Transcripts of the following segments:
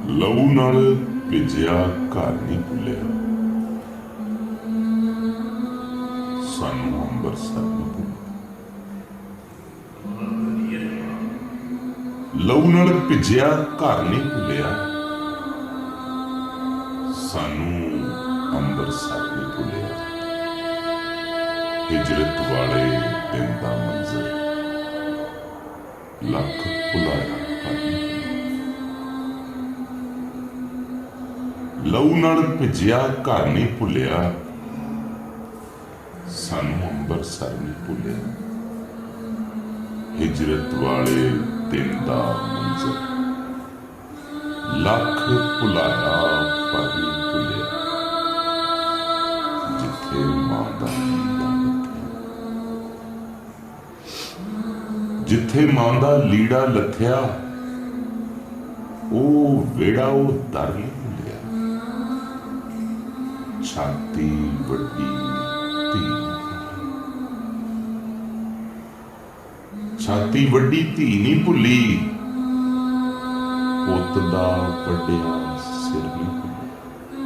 ਲਹੂ ਨਾਲ ਭਿੱਜਿਆ ਘਰ ਨਹੀਂ ਭੁੱਲਿਆ, ਸਾਨੂੰ ਅੰਬਰਸਰ ਨਹੀਂ ਭੁੱਲਿਆ। ਲਹੂ ਨਾਲ ਭਿੱਜਿਆ ਘਰ ਨਹੀਂ ਭੁੱਲਿਆ, ਸਾਨੂੰ ਅੰਬਰਸਰ ਨਹੀਂ ਭੁੱਲਿਆ। ਹਿਜਰਤ ਵਾਲੇ ਦਿਨ ਦਾ ਮੰਜ਼ਰ ਲੱਖ ਭੁਲਾਇਆ ਪਰ ਨਹੀਂ ਭੁੱਲਿਆ। ਲਹੂ ਨਾਲ ਭਿੱਜਿਆ ਘਰ ਨਹੀਂ ਭੁੱਲਿਆ, ਸਾਨੂੰ ਅੰਬਰਸਰ ਨਹੀਂ ਭੁੱਲਿਆ। ਹਿਜਰਤ ਵਾਲੇ ਦਿਨ ਦਾ ਮੰਜ਼ਰ ਲੱਖ ਭੁਲਾਇਆ ਪਰ ਨਹੀਂ ਭੁੱਲਿਆ। ਜਿੱਥੇ ਮਾਂ ਦਾ ਲੀੜਾ ਲੱਥਿਆ, ਜਿੱਥੇ ਮਾਂ ਦਾ ਲੀੜਾ ਲੱਥਿਆ, ਉਹ ਵਿਹੜਾ ਉਹ ਦਰ ਨਹੀਂ ਭੁੱਲਿਆ। ਛਾਤੀ ਵੱਡੀ ਧੀ, ਛਾਤੀ ਵੱਡੀ ਧੀ ਨਹੀਂ ਭੁੱਲੀ। ਪੁੱਤ ਦਾ ਵੱਡਿਆ ਸਿਰ ਨਹੀਂ ਭੁੱਲਿਆ।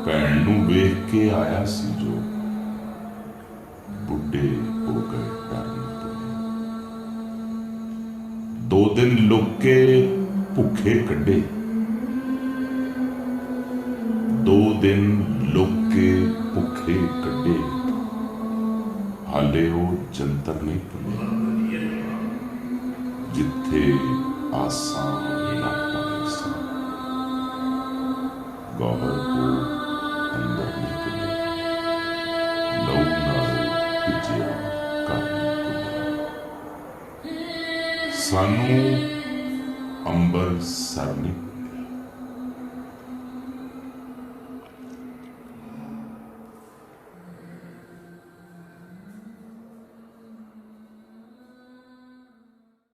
ਭੈਣ ਨੂੰ ਵੇਖ ਕੇ ਆਇਆ ਸੀ ਜੋ, ਬੁੱਢੇ ਹੋ ਗਏ ਡਰ ਨਹੀਂ ਭੁੱਲਿਆ। 2 ਦਿਨ ਲੁਕ ਕੇ ਭੁੱਖੇ ਕੱਢੇ, 2 ਦਿਨ ਲੁਕ ਕੇ ਭੁੱਖੇ ਕੱਢੇ, ਹਾਲੇ ਉਹ ਜੰਤਰ ਨਹੀਂ ਭੁੱਲਿਆ। ਜਿੱਥੇ ਆਸਾਂ ਨਾ ਪਾਏ ਸਨ, ਗੌਹਰ ਕੋ ਅੰਦਰ ਨਹੀਂ ਭੁੱਲਿਆ। ਲਹੂ ਨਾਲ ਭਿੱਜਿਆ ਘਰ ਨਹੀਂ ਭੁੱਲਿਆ, ਸਾਨੂੰ ਅੰਬਰਸਰ ਨਹੀਂ